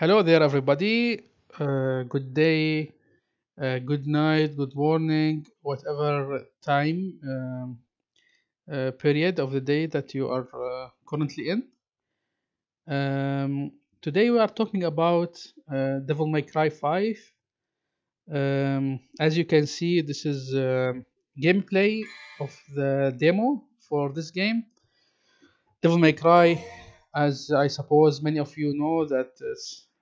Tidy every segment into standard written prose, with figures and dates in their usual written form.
Hello there, everybody. Good day, good night, good morning, whatever time period of the day that you are currently in. Today we are talking about Devil May Cry 5. As you can see, this is gameplay of the demo for this game. Devil May Cry, as I suppose many of you know, that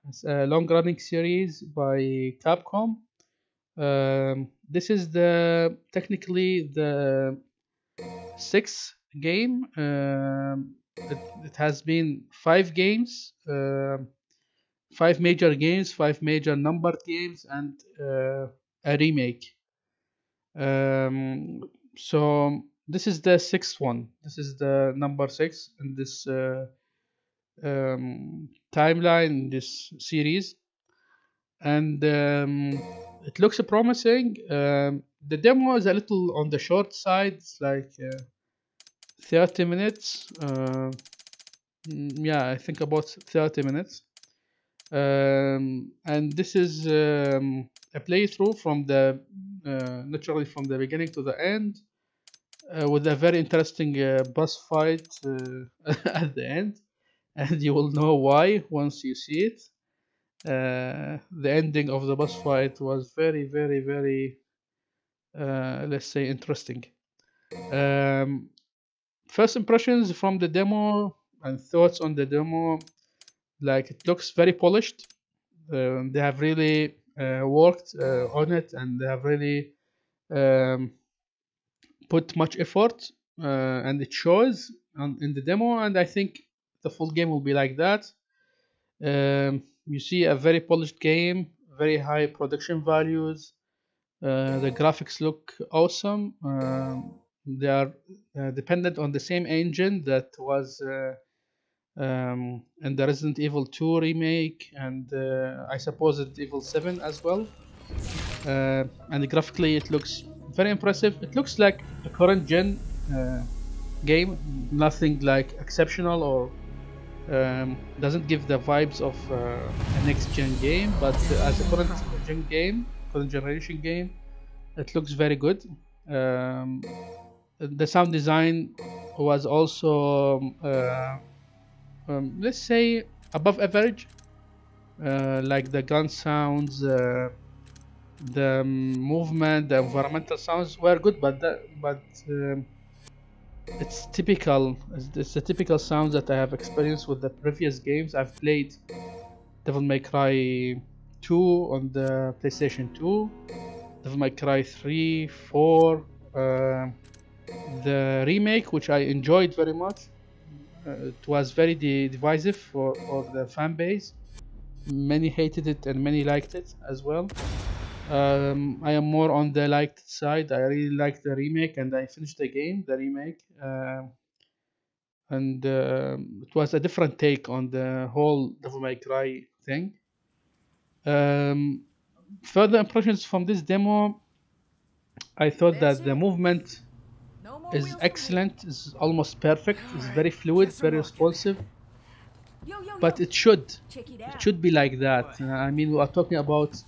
it's a long-running series by Capcom. This is the technically the sixth game. It has been five games, five major games, five major numbered games, and a remake. So this is the sixth one. This is the number six in this timeline, this series, and it looks promising. The demo is a little on the short side. It's like 30 minutes. Yeah, I think about 30 minutes. And this is a playthrough from the literally from the beginning to the end, with a very interesting boss fight at the end, and you will know why once you see it. The ending of the boss fight was very, very, very, let's say, interesting. First impressions from the demo and thoughts on the demo, like, it looks very polished. They have really worked on it, and they have really put much effort, and it shows in the demo, and I think the full game will be like that. You see a very polished game, very high production values. The graphics look awesome. They are dependent on the same engine that was in the Resident Evil 2 remake, and I suppose Resident Evil 7 as well. And graphically it looks very impressive. It looks like a current gen game, nothing like exceptional or doesn't give the vibes of a next gen game, but as a current gen game, current generation game, it looks very good. The sound design was also let's say above average. Like the gun sounds, the movement, the environmental sounds were good, but it's typical. It's the typical sounds that I have experienced with the previous games. I've played Devil May Cry 2 on the PlayStation 2, Devil May Cry 3, 4, the remake, which I enjoyed very much. It was very divisive for the fan base. Many hated it and many liked it as well. I am more on the liked side. I really liked the remake, and I finished the game, the remake, and it was a different take on the whole Devil May Cry thing. Further impressions from this demo, I thought that the movement is excellent, is almost perfect, is very fluid, very responsive. But it should be like that. I mean, we are talking about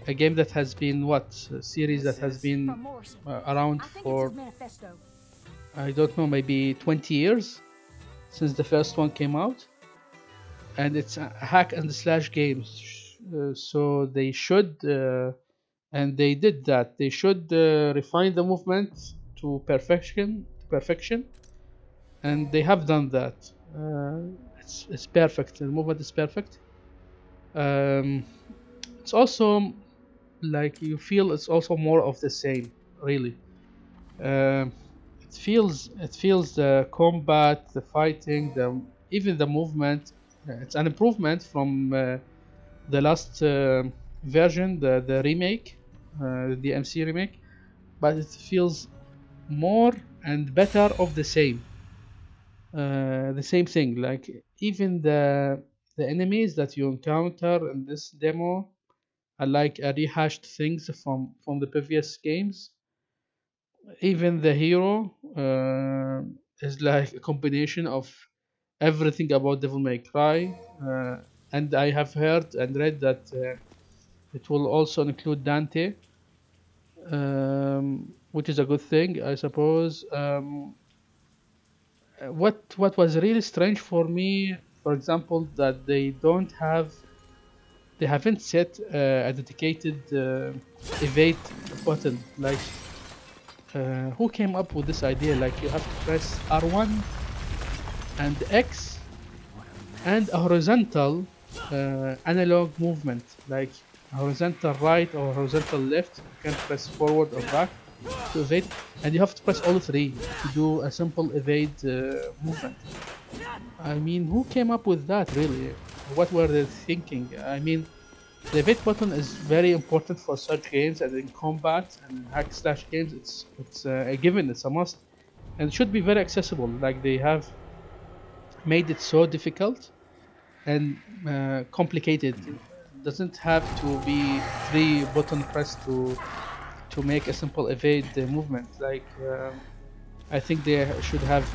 a game that has been a series that has been around for, I don't know, maybe 20 years since the first one came out, and it's a hack and slash game. So they should, and they did that. They should refine the movement to perfection, and they have done that. It's perfect. The movement is perfect. It's also like you feel it's also more of the same, really. It feels the combat, the fighting, even the movement. It's an improvement from the last version, the remake, the DMC remake, but it feels more and better of the same. The same thing, like even the enemies that you encounter in this demo are like rehashed things from the previous games. Even the hero is like a combination of everything about Devil May Cry. and I have heard and read that it will also include Dante, which is a good thing, I suppose. What was really strange for me, for example, that they haven't set a dedicated evade button. Like, who came up with this idea? Like, you have to press R1 and X and a horizontal analog movement, like horizontal right or horizontal left. You can press forward or back to evade, and you have to press all three to do a simple evade movement. I mean, who came up with that, really? What were they thinking? I mean, the evade button is very important for such games, and in combat and hack slash games, it's a given, it's a must, and it should be very accessible. Like, they have made it so difficult and complicated. It doesn't have to be 3 button press to make a simple evade movement. Like, I think they should have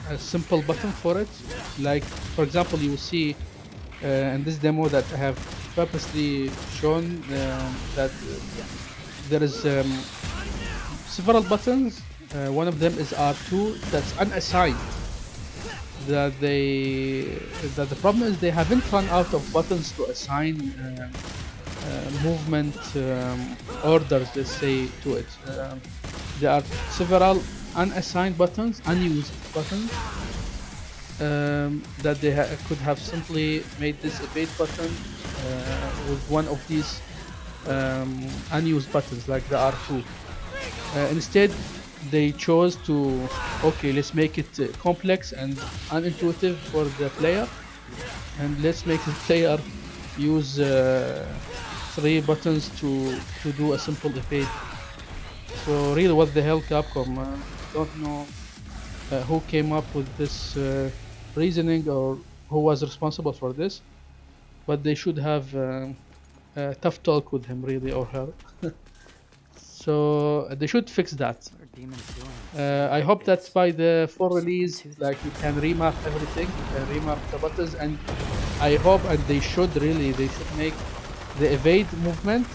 a simple button for it. Like, for example, you will see in this demo that I have purposely shown that there is several buttons. One of them is R2 that's unassigned. That the problem is they haven't run out of buttons to assign movement orders, let's say, to it. There are several unassigned buttons, unused buttons, that they could have simply made this evade button with one of these unused buttons, like the R2. Instead, they chose to, okay, let's make it complex and unintuitive for the player, and let's make the player use 3 buttons to do a simple evade. So really, what the hell, Capcom? Don't know who came up with this reasoning or who was responsible for this, but they should have a tough talk with him, really, or her. So they should fix that. I hope that by the 4 release, like, you can remap everything, you can remap the buttons, and I hope, and they should make the evade movement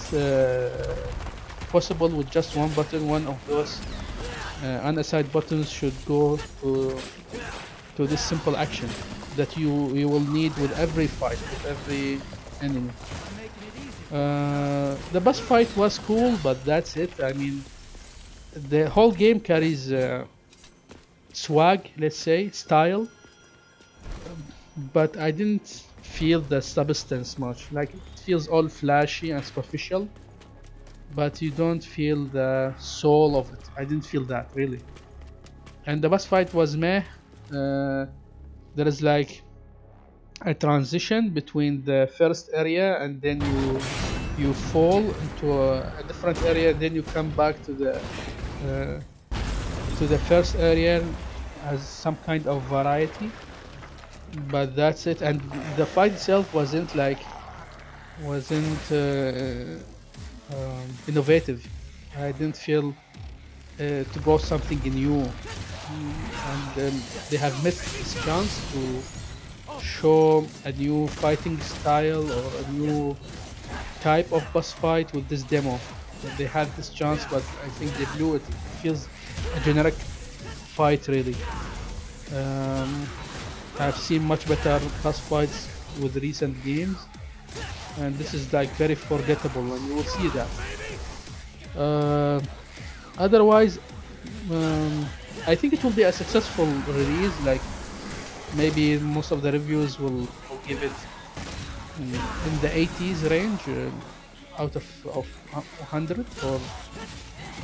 possible with just 1 button. One of those unassigned buttons should go to this simple action that you will need with every fight, with every enemy. The boss fight was cool, but that's it. I mean, the whole game carries swag, let's say, style, but I didn't feel the substance much. Like, it feels all flashy and superficial, but you don't feel the soul of it. I didn't feel that, really. And the boss fight was meh. There is like a transition between the first area, and then you fall into a different area, and then you come back to the first area as some kind of variety, but that's it. And the fight itself wasn't innovative. I didn't feel to go something new, and they have missed this chance to show a new fighting style or a new type of boss fight with this demo. They had this chance, but I think they blew it. It feels a generic fight, really. I've seen much better boss fights with recent games, and this is like very forgettable, and you will see that. Otherwise, I think it will be a successful release. Like, maybe most of the reviews will give it in the 80s range out of 100, or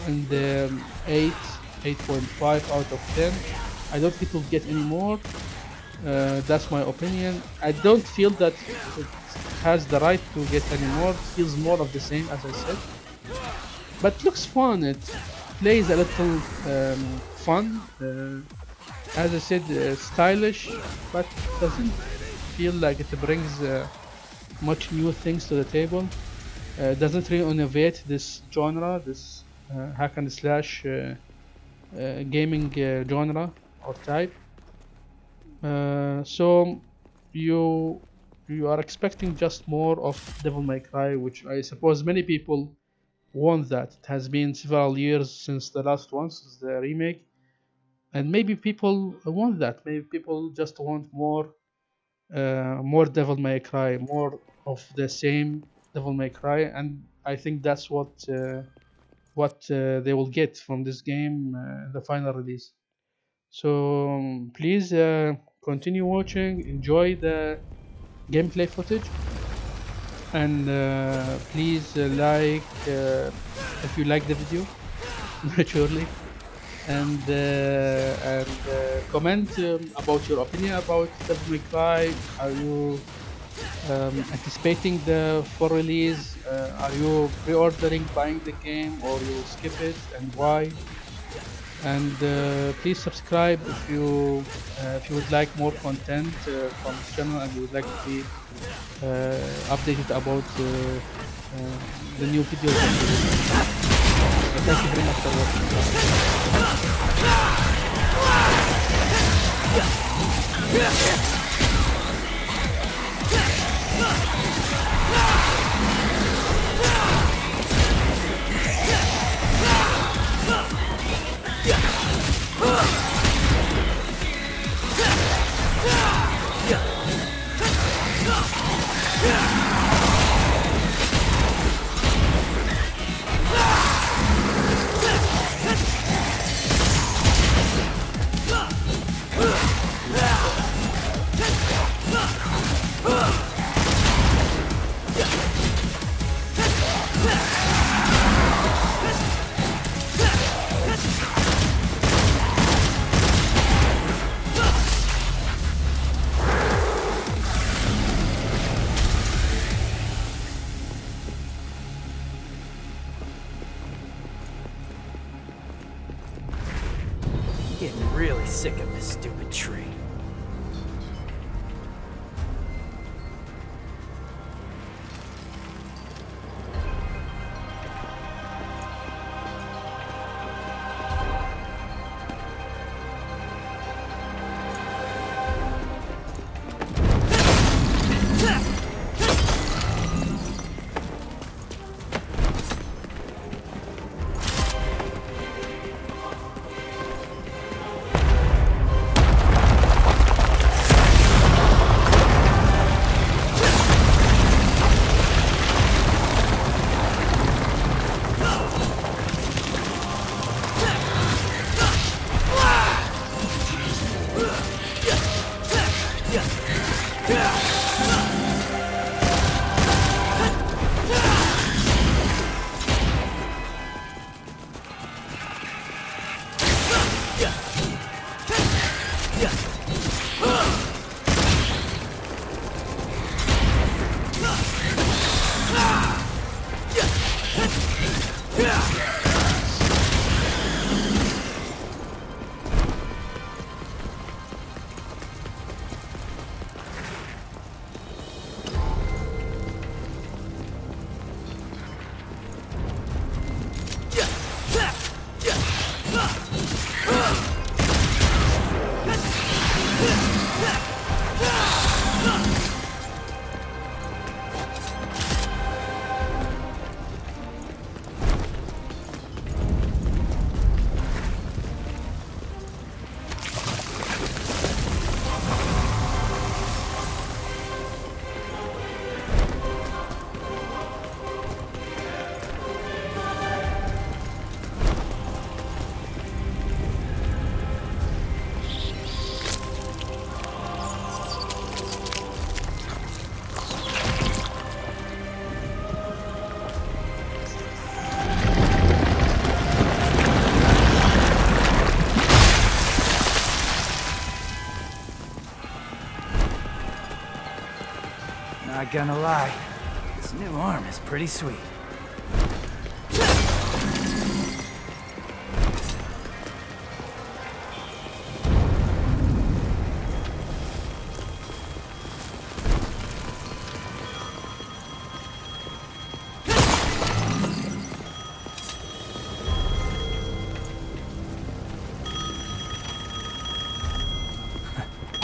in the 8.5 out of 10. I don't think it will get any more. That's my opinion. I don't feel that it has the right to get any more. It feels more of the same, as I said, but it looks fun. It plays a little fun, as I said, stylish, but doesn't feel like it brings much new things to the table. Doesn't really innovate this genre, this hack and slash gaming genre or type. So you are expecting just more of Devil May Cry, which I suppose many people want that. It has been several years since the last one, since the remake, and maybe people want that. Maybe people just want more Devil May Cry, more of the same Devil May Cry, and I think that's what they will get from this game in the final release. So please continue watching, enjoy the gameplay footage, and please like if you like the video, naturally, and comment about your opinion about Devil May Cry. Are you anticipating the full release? Are you pre-ordering, buying the game, or you will skip it, and why? And please subscribe if you would like more content from this channel, and you would like to be updated about the new videos. Thank you very much for watching. Getting really sick of this stupid tree. Not gonna lie, this new arm is pretty sweet.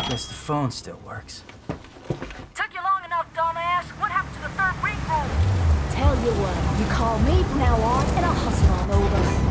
Guess the phone still works. you what, you call me from now on, and I'll hustle on over.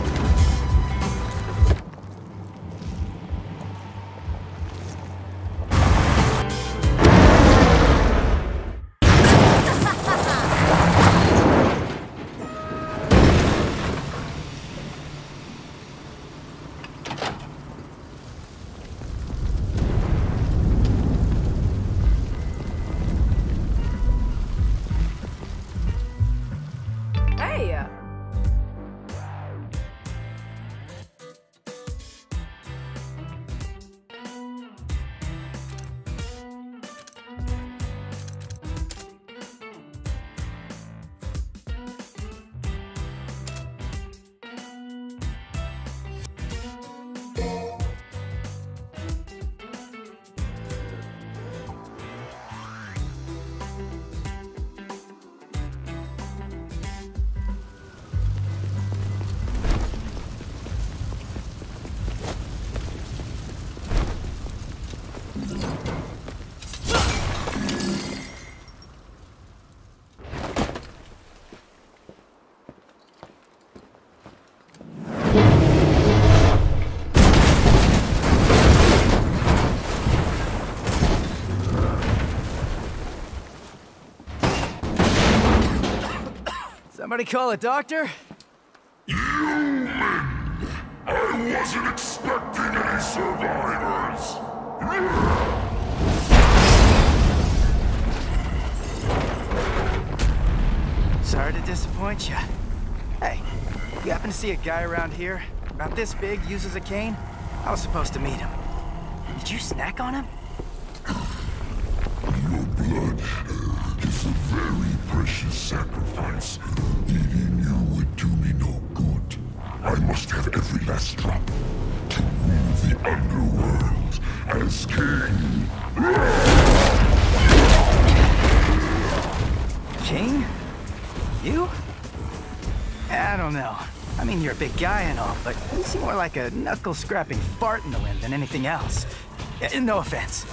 Somebody call a doctor? Human! I wasn't expecting any survivors! Sorry to disappoint you. Hey, you happen to see a guy around here? About this big, uses a cane? I was supposed to meet him. Did you snack on him? Your blood is a very precious sacrifice. Eating you would do me no good. I must have every last drop to rule the underworld as king. King? You? I don't know. I mean, you're a big guy and all, but you seem more like a knuckle-scrapping fart in the wind than anything else. No offense.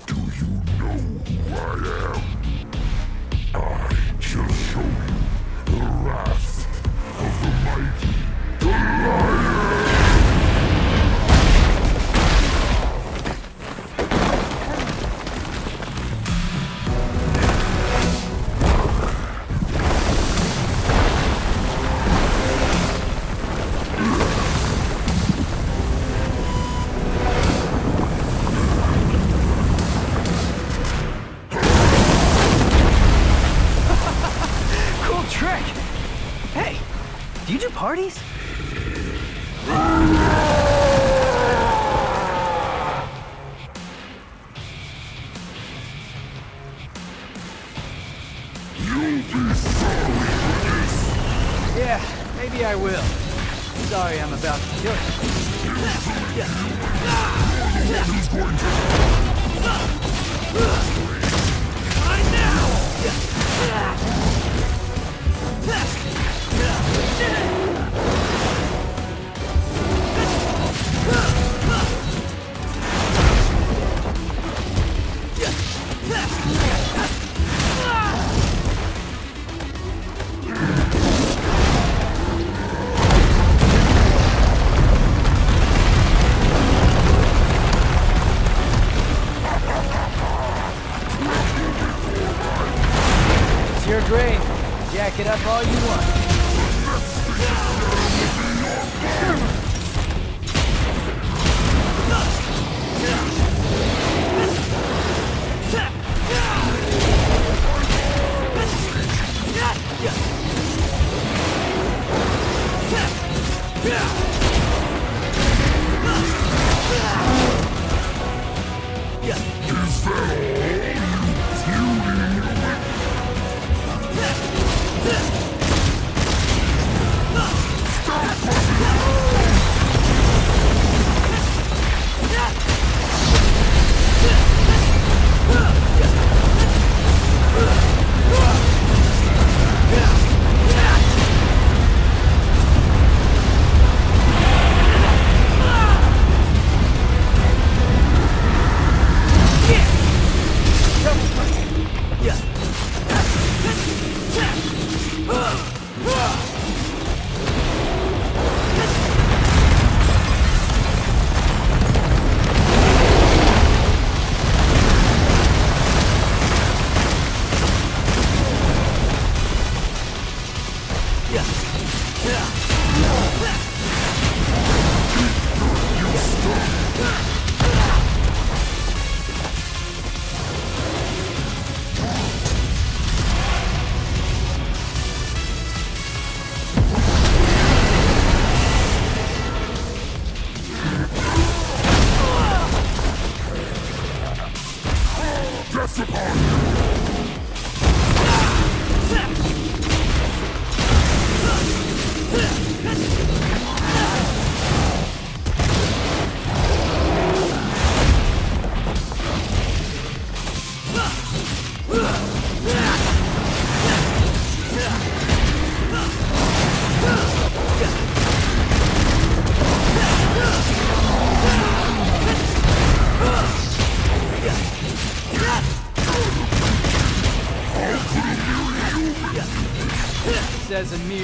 Do you know who I am? I shall show you the wrath of the mighty Goliath! Parties? You'll be sorry for this! Yeah, maybe I will. Sorry I'm about to kill you. Who's going to... Right now! It's your grave. Jack it up all you want.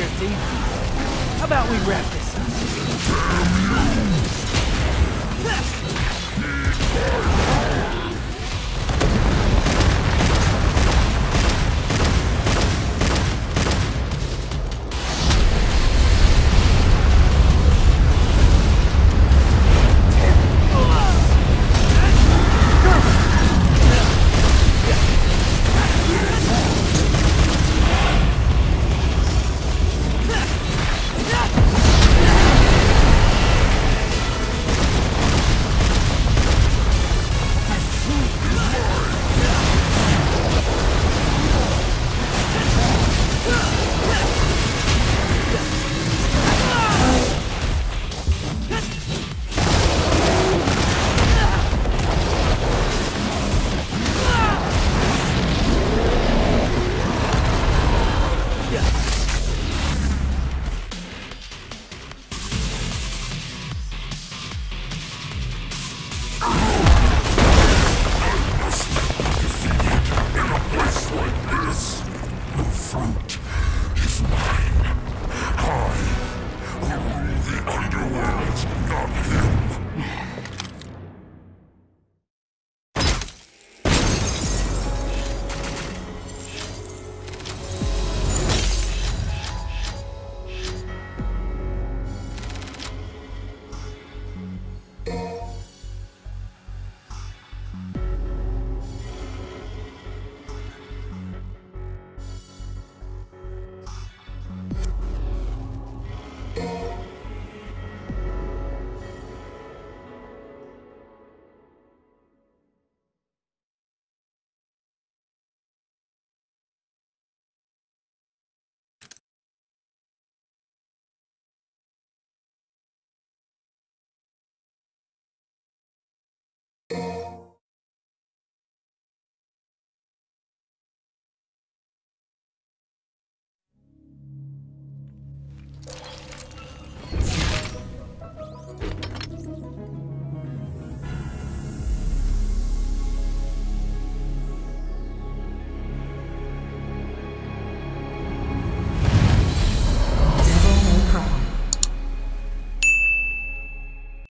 empty. How about we wrap this up? Like this, the fruit